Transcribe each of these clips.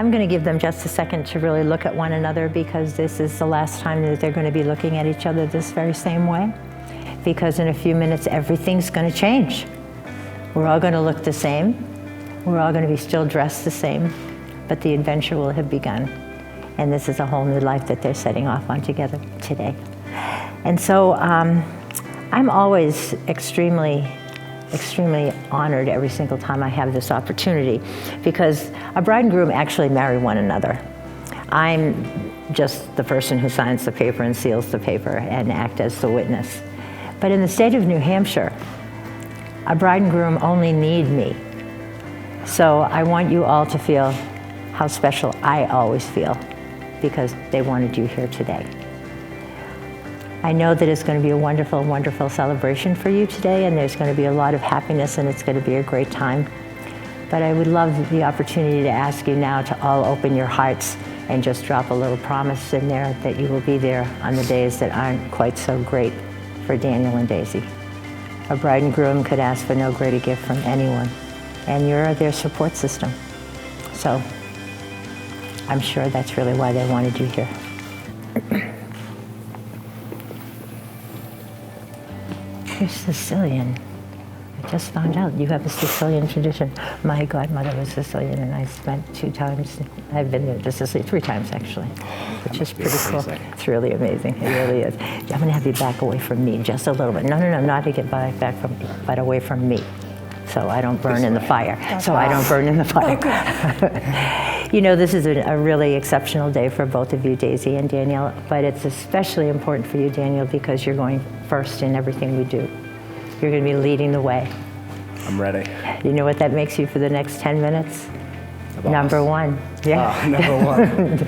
I'm going to give them just a second to really look at one another, because this is the last time that they're going to be looking at each other this very same way. Because in a few minutes, everything's going to change. We're all going to look the same. We're all going to be still dressed the same, but the adventure will have begun. And this is a whole new life that they're setting off on together today. And so I'm always extremely honored every single time I have this opportunity, because a bride and groom actually marry one another. I'm just the person who signs the paper and seals the paper and act as the witness. But in the state of New Hampshire, a bride and groom only need me. So I want you all to feel how special I always feel, because they wanted you here today. I know that it's going to be a wonderful, wonderful celebration for you today, and there's going to be a lot of happiness, and it's going to be a great time. But I would love the opportunity to ask you now to all open your hearts and just drop a little promise in there that you will be there on the days that aren't quite so great for Daniel and Daysi. A bride and groom could ask for no greater gift from anyone, and you're their support system. So I'm sure that's really why they wanted you here. You're Sicilian. I just found out you have a Sicilian tradition. My godmother was Sicilian, and I spent 2 times. I've been there to Sicily 3 times, actually, which is pretty cool. It's really amazing. It really is. I'm going to have you back away from me just a little bit. No, not to get back from, but away from me, so I don't burn in the fire. I don't burn in the fire. Okay. You know, this is a really exceptional day for both of you, Daysi and Daniel, but it's especially important for you, Daniel, because you're going first in everything we do. You're going to be leading the way. I'm ready. You know what that makes you for the next 10 minutes? Number 1. Yeah. Number 1.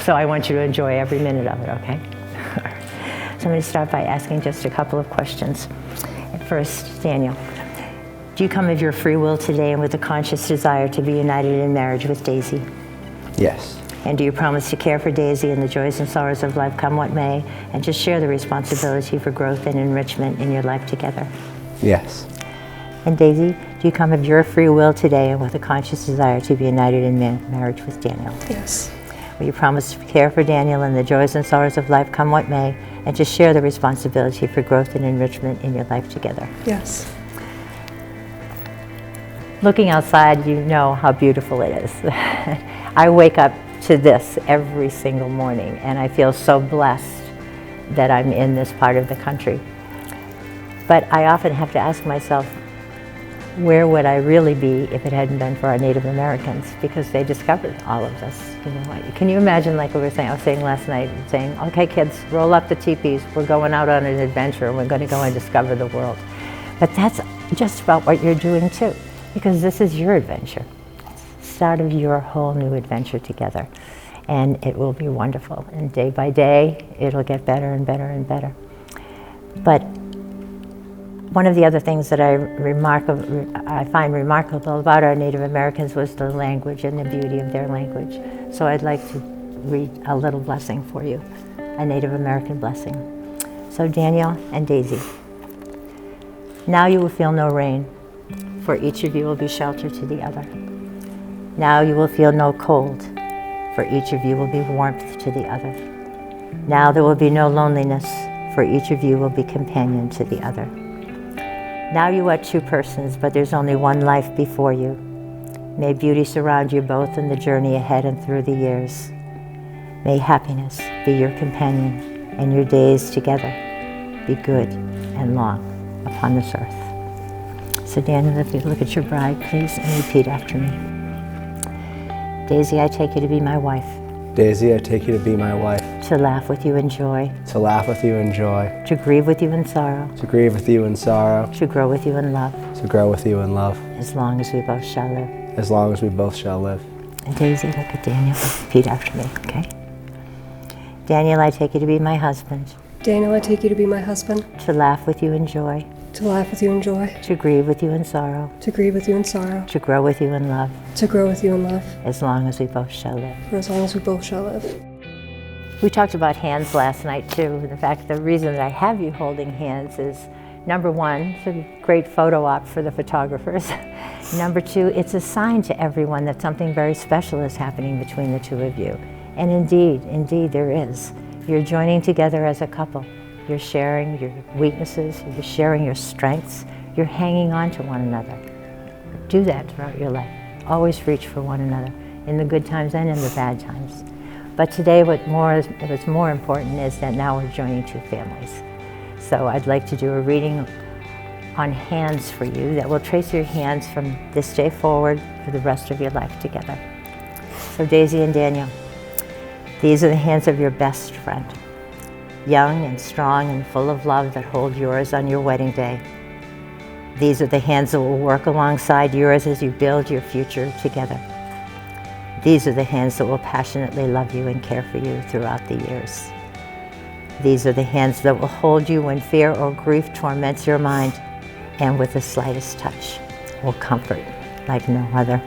So I want you to enjoy every minute of it, okay? So I'm going to start by asking just a couple of questions. First, Daniel, do you come of your free will today and with a conscious desire to be united in marriage with Daysi? Yes. And do you promise to care for Daysi in the joys and sorrows of life, come what may, and just share the responsibility for growth and enrichment in your life together? Yes. And Daysi, do you come of your free will today and with a conscious desire to be united in marriage with Daniel? Yes. Will you promise to care for Daniel in the joys and sorrows of life, come what may, and just share the responsibility for growth and enrichment in your life together? Yes. Looking outside, you know how beautiful it is. I wake up to this every single morning, and I feel so blessed that I'm in this part of the country. But I often have to ask myself, where would I really be if it hadn't been for our Native Americans? Because they discovered all of this. You know, can you imagine, like we were saying, I was saying last night, saying, okay kids, roll up the teepees, we're going out on an adventure, and we're going to go and discover the world. But that's just about what you're doing too, because this is your adventure. Start of your whole new adventure together, and it will be wonderful. And day by day, it'll get better and better and better. But one of the other things that I find remarkable about our Native Americans was the language and the beauty of their language. So I'd like to read a little blessing for you, a Native American blessing. So Daniel and Daysi, now you will feel no rain, for each of you will be shelter to the other. Now you will feel no cold, for each of you will be warmth to the other. Now there will be no loneliness, for each of you will be companion to the other. Now you are 2 persons, but there's only one life before you. May beauty surround you both in the journey ahead and through the years. May happiness be your companion, and your days together be good and long upon this earth. So Daniel, if you look at your bride, please, and repeat after me. Daysi, I take you to be my wife. Daysi, I take you to be my wife. To laugh with you in joy. To laugh with you in joy. To grieve with you in sorrow. To grieve with you in sorrow. To grow with you in love. To grow with you in love. As long as we both shall live. As long as we both shall live. And Daysi, look at Daniel. Repeat after me, okay? Daniel, I take you to be my husband. Daniel, I take you to be my husband. To laugh with you in joy. To laugh with you in joy. To grieve with you in sorrow. To grieve with you in sorrow. To grow with you in love. To grow with you in love. As long as we both shall live. For as long as we both shall live. We talked about hands last night too. In fact, the reason that I have you holding hands is Number one, it's a great photo op for the photographers. Number two, it's a sign to everyone that something very special is happening between the two of you. And indeed there is. You're joining together as a couple. You're sharing your weaknesses, you're sharing your strengths, you're hanging on to one another. Do that throughout your life. Always reach for one another, in the good times and in the bad times. But today what's more important is that now we're joining two families. So I'd like to do a reading on hands for you that will trace your hands from this day forward for the rest of your life together. So Daisy and Daniel, these are the hands of your best friend, young and strong and full of love that hold yours on your wedding day. These are the hands that will work alongside yours as you build your future together. These are the hands that will passionately love you and care for you throughout the years. These are the hands that will hold you when fear or grief torments your mind, and with the slightest touch will comfort like no other.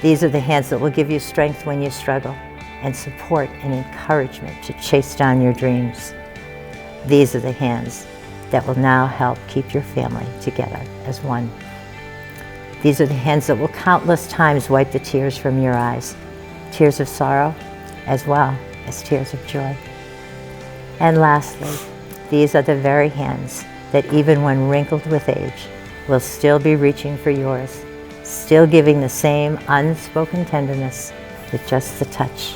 These are the hands that will give you strength when you struggle, and support and encouragement to chase down your dreams. These are the hands that will now help keep your family together as one. These are the hands that will countless times wipe the tears from your eyes, tears of sorrow as well as tears of joy. And lastly, these are the very hands that even when wrinkled with age, will still be reaching for yours, still giving the same unspoken tenderness with just the touch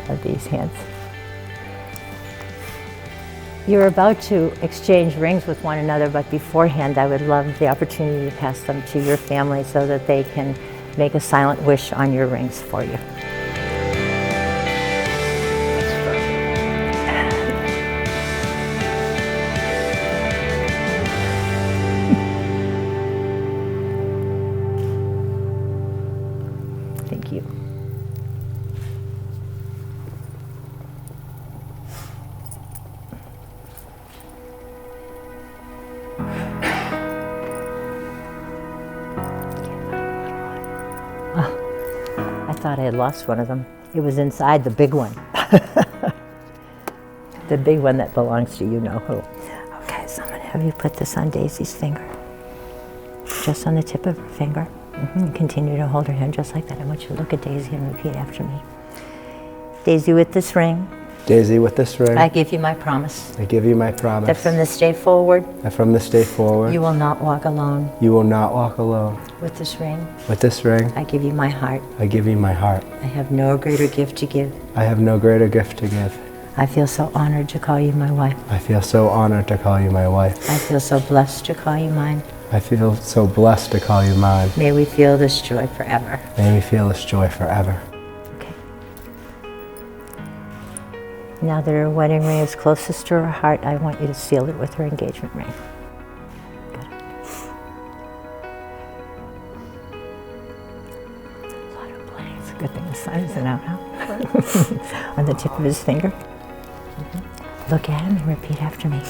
of these hands. You're about to exchange rings with one another, but beforehand, I would love the opportunity to pass them to your family so that they can make a silent wish on your rings for you. Thank you. I thought I had lost one of them. It was inside the big one. The big one that belongs to you know who. Okay, so I'm going to have you put this on Daisy's finger. Just on the tip of her finger. Continue to hold her hand just like that. I want you to look at Daisy and repeat after me. Daisy, with this ring, Daisy, with this ring, I give you my promise I give you my promise that from this day forward, you will not walk alone. will not walk alone. With this ring, With this ring, I give you my heart. I give you my heart. I have no greater gift to give. I have no greater gift to give. I feel so honored to call you my wife. I feel so honored to call you my wife. I feel so blessed to call you mine. I feel so blessed to call you mine. May we feel this joy forever. May we feel this joy forever. Okay. Now that her wedding ring is closest to her heart, I want you to seal it with her engagement ring. Good. A lot of blood. It's a good thing the sun isn't out, huh? On the tip of his finger. Look at him and repeat after me.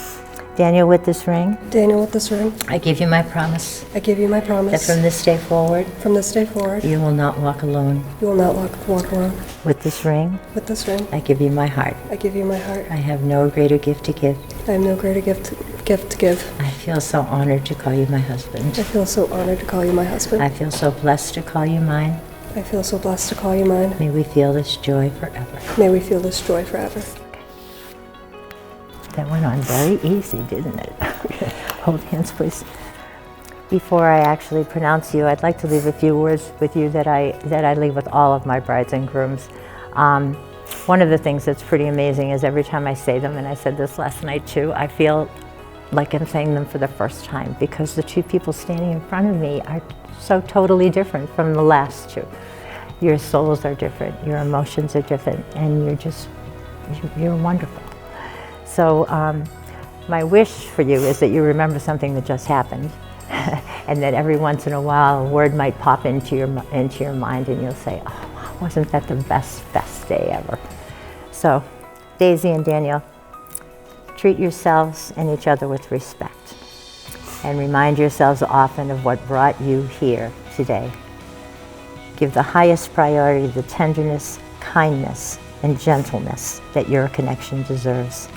Daniel, with this ring, Daniel, with this ring, I give you my promise I give you my that promise from this day forward, from this day forward, you will not walk alone. you will not walk alone. With this ring, With this ring, I give you my heart. I give you my heart. I have no greater gift to give. I have no greater gift to give. I feel so honored to call you my husband. I feel so honored to call you my husband. I feel so blessed to call you mine. I feel so blessed to call you mine. May we feel this joy forever. May we feel this joy forever. That went on very easy, didn't it? Hold hands, please. Before I actually pronounce you, I'd like to leave a few words with you that I leave with all of my brides and grooms. One of the things that's pretty amazing is every time I say them, and I said this last night too, I feel like I'm saying them for the first time because the two people standing in front of me are so totally different from the last two. Your souls are different, your emotions are different, and you're wonderful. So my wish for you is that you remember something that just happened and that every once in a while a word might pop into your mind and you'll say, oh, wasn't that the best day ever? So Daisy and Daniel, treat yourselves and each other with respect and remind yourselves often of what brought you here today. Give the highest priority to the tenderness, kindness, and gentleness that your connection deserves.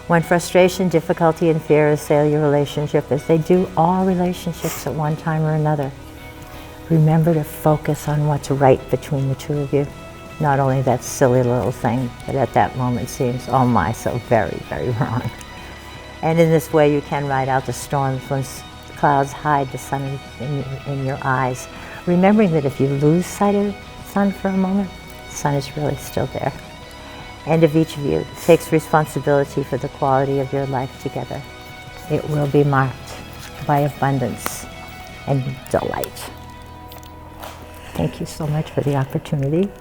When frustration, difficulty, and fear assail your relationship, as they do all relationships at one time or another, remember to focus on what's right between the two of you. Not only that silly little thing that at that moment seems, oh my, so very, very wrong. And in this way you can ride out the storms when clouds hide the sun in your eyes, remembering that if you lose sight of the sun for a moment, the sun is really still there. And if each of you takes responsibility for the quality of your life together, it will be marked by abundance and delight. Thank you so much for the opportunity.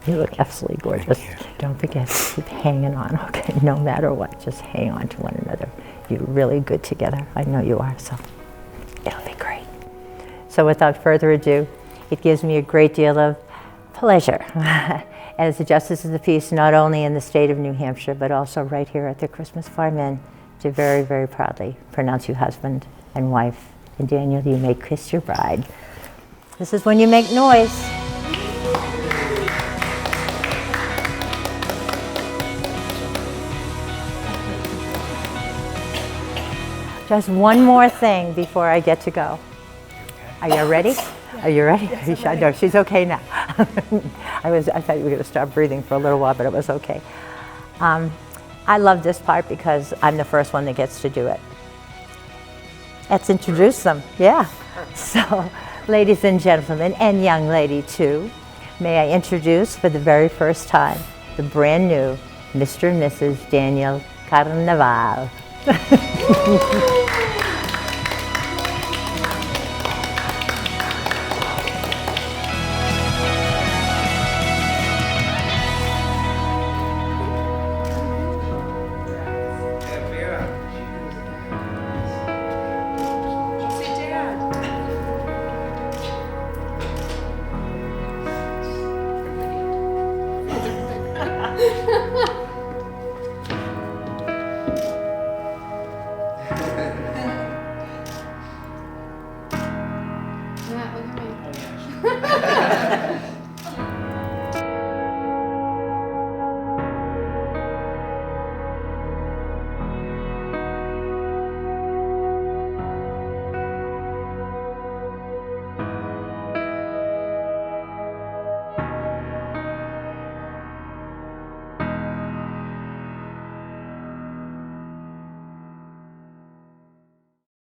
You look absolutely gorgeous. Don't forget to keep hanging on, okay? No matter what, just hang on to one another. You're really good together. I know you are, so it'll be great. So without further ado, it gives me a great deal of pleasure as the Justice of the Peace, not only in the state of New Hampshire, but also right here at the Christmas Farm Inn, to very, very proudly pronounce you husband and wife. And Daniel, you may kiss your bride. This is when you make noise. Just one more thing before I get to go. Are you ready? Are you ready? Yes, no, she's okay now. I thought you were going to stop breathing for a little while, but it was okay. I love this part because I'm the first one that gets to do it. Let's introduce them, yeah. So, ladies and gentlemen, and young lady too, may I introduce for the very first time the brand new Mr. and Mrs. Daniel Carnaval. Ha ha ha!